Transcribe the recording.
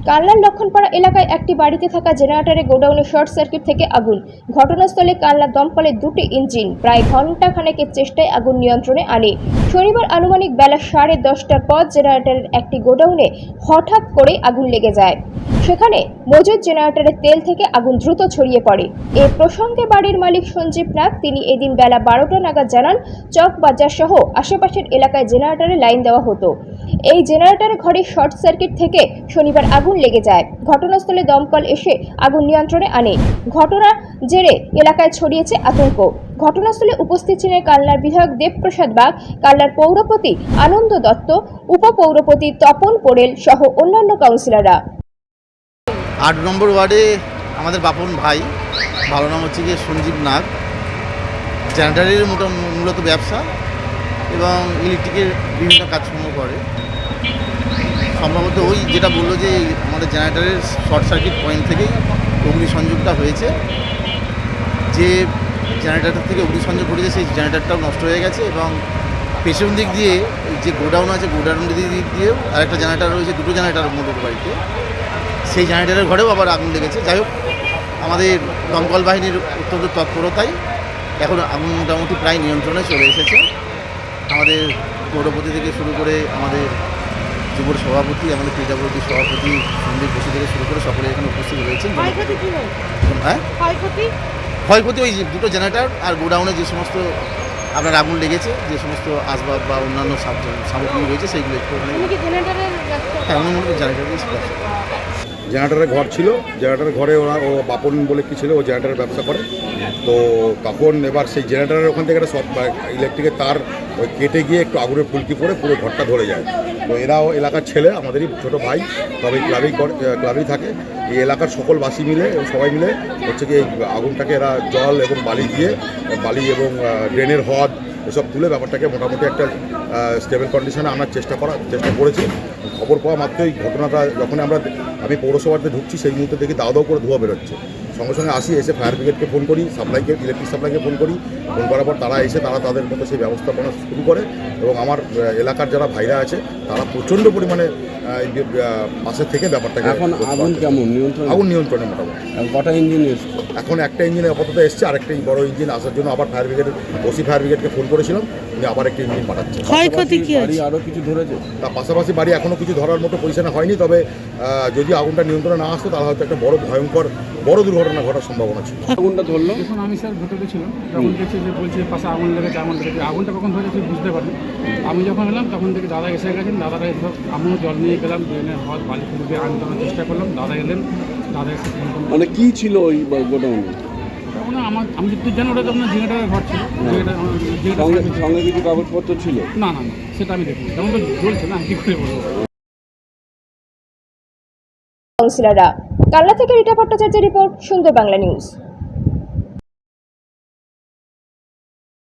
কাল্লার লক্ষণপাড়া এলাকায় একটি বাড়িতে থাকা জেনারেটরে গোডাউনে শর্ট সার্কিট থেকে আগুন। ঘটনাস্থলে কাল্লা দমকলের দুটি ইঞ্জিন প্রায় ঘণ্টাখানেকের চেষ্টায় আগুন নিয়ন্ত্রণে আনে। শনিবার আনুমানিক বেলা 10:30টার পর জেনারেটরের একটি গোডাউনে হঠাৎ করে আগুন লেগে যায়। সেখানে মজুদ জেনারেটরের তেল থেকে আগুন দ্রুত ছড়িয়ে পড়ে। এ প্রসঙ্গে বাড়ির মালিক সঞ্জীব নাগ তিনি এদিন বেলা 12টা নাগাদ জানান, চক বাজার সহ আশেপাশের এলাকায় জেনারেটরে লাইন দেওয়া হতো। এই জেনারেটর ঘরে শর্ট সার্কিট থেকে শনিবার আগুন লেগে যায়। ঘটনাস্থলে দমকল এসে আগুন নিয়ন্ত্রণে আনে। ঘটনার জেরে এলাকায় ছড়িয়েছে আতঙ্ক। ঘটনাস্থলে উপস্থিত ছিলেন কাল্লার বিধায়ক দেবপ্রসাদ বাগ, কাল্লার পৌরপতি আনন্দ দত্ত, উপপৌরপতি তপন পোড়েল সহ অন্যান্য কাউন্সিলররা। 8 নম্বর ওয়ার্ডে আমাদের বাপন ভাই, ভালো নাম হচ্ছে গিয়ে সঞ্জীব নাগ, জেনারেটারের মূলত ব্যবসা এবং ইলেকট্রিকের বিভিন্ন কাজকর্ম করে। সম্ভবত ওই যেটা বললো যে আমাদের জেনারেটারের শর্ট সার্কিট পয়েন্ট থেকেই অগ্নিসংযোগটা হয়েছে। যে জেনারেটার থেকে অগ্নিসংযোগ ঘটেছে সেই জেনারেটারটাও নষ্ট হয়ে গেছে এবং পেছন দিক দিয়ে যে গোডাউন আছে গোডাউনের দিক দিয়েও আরেকটা জেনারেটার রয়েছে, দুটো জেনারেটার মোটর বাড়িতে, সেই জেনারেটারের ঘরেও আবার আগুন লেগেছে। যাই হোক, আমাদের দমকল বাহিনীর অত্যন্ত তৎপরতায় এখন আগুন মোটামুটি প্রায় নিয়ন্ত্রণে চলে এসেছে। আমাদের পৌরপতি থেকে শুরু করে আমাদের যুব সভাপতি, আমাদের ক্রীড়াপতি সভাপতি সন্দীপ বসু থেকে শুরু করে সকলে এখানে উপস্থিত রয়েছেন। হ্যাঁ, ক্ষয়ক্ষতি ওই দুটো জেনারেটার আর গোডাউনে যে সমস্ত আপনার আগুন লেগেছে, যে সমস্ত আসবাব বা অন্যান্য সামগ্রী রয়েছে সেইগুলো একটু জেনারেটারের ঘর ছিল। জেনারেটারের ঘরে ও বাপন বলে কি ছিল, ও জেনারেটারের ব্যবসা করে। তো তখন এবার সেই জেনারেটারের ওখান থেকে একটা সব ইলেকট্রিকের তার ওই কেটে গিয়ে একটু আগুনের ফুলকি পড়ে পুরো ঘরটা ধরে যায়। তো এরাও এলাকার ছেলে, আমাদেরই ছোটো ভাই, তবে ক্লাবেই থাকে। এই এলাকার সকল বাসী মিলে সবাই মিলে হচ্ছে কি এই আগুনটাকে এরা জল এবং বালি এবং ড্রেনের হদ এসব তুলে ব্যাপারটাকে মোটামুটি একটা স্টেবল কন্ডিশনে আনার চেষ্টা করেছি। খবর পাওয়া মাত্রই ঘটনাটা যখন আমি পৌরসভাতে ঢুকছি সেই মুহূর্তে দেখি দাও করে ধোঁয়া বেরোচ্ছে। সঙ্গে সঙ্গে এসে ফায়ার ব্রিগেডকে ফোন করি, ইলেকট্রিক সাপ্লাইকে ফোন করার পর তারা এসে তাদের মতো সেই ব্যবস্থাপনা শুরু করে এবং আমার এলাকার যারা ভাইরা আছে তারা প্রচণ্ড পরিমাণে পাশের থেকে ব্যাপারটাকে আগুন নিয়ন্ত্রণে মোটামুটি। কটা ইঞ্জিন এসছে? এখন একটা ইঞ্জিনে আপাতত এসছে, আরেকটা বড় ইঞ্জিন আসার জন্য আবার ফায়ার ব্রিগেডকে ফোন করেছিলাম, উনি আবার একটা ইঞ্জিন পাঠাচ্ছে। আরও কিছু ধরেছে? তার পাশাপাশি বাড়ি এখনও কিছু ধরার মতো পজিশনে হয়নি, তবে যদি আগুনটা নিয়ন্ত্রণে না আসতো তাহলে হয়তো একটা বড় দুর্ঘটনা ঘটার সম্ভাবনা ছিল। আগুনটা ধরলো এখন আমি স্যার ভেতরে ছিলাম, যখন দেখছি যে বলছে পাশে আগুন লেগেছে। আগুনটা কখন ধরেছে বুঝতে পারিনি। আমি যখন এলাম তখন থেকে দাদা এসে গেছেন। দাদারা আমিও জল নিয়ে গেলাম, ড্রেনের হদ বালি ফুলকে আগুন ধরার চেষ্টা করলাম। দাদা এলেন, দাদা এসে মানে কী ছিল ওই গোডাউনে? তখন আমি যদি জানি ওটা তখন জেনারেটারের ঘর ছিল। সঙ্গে কিছু কাগজপত্র ছিল? না, সেটা আমি দেখিনি, তখন তো জ্বলছে না, কী করে বলবো। কাউন্সিলররা। কাল্লা থেকে রিটা ভট্টাচার্যের রিপোর্ট, সুন্দর বাংলা নিউজ।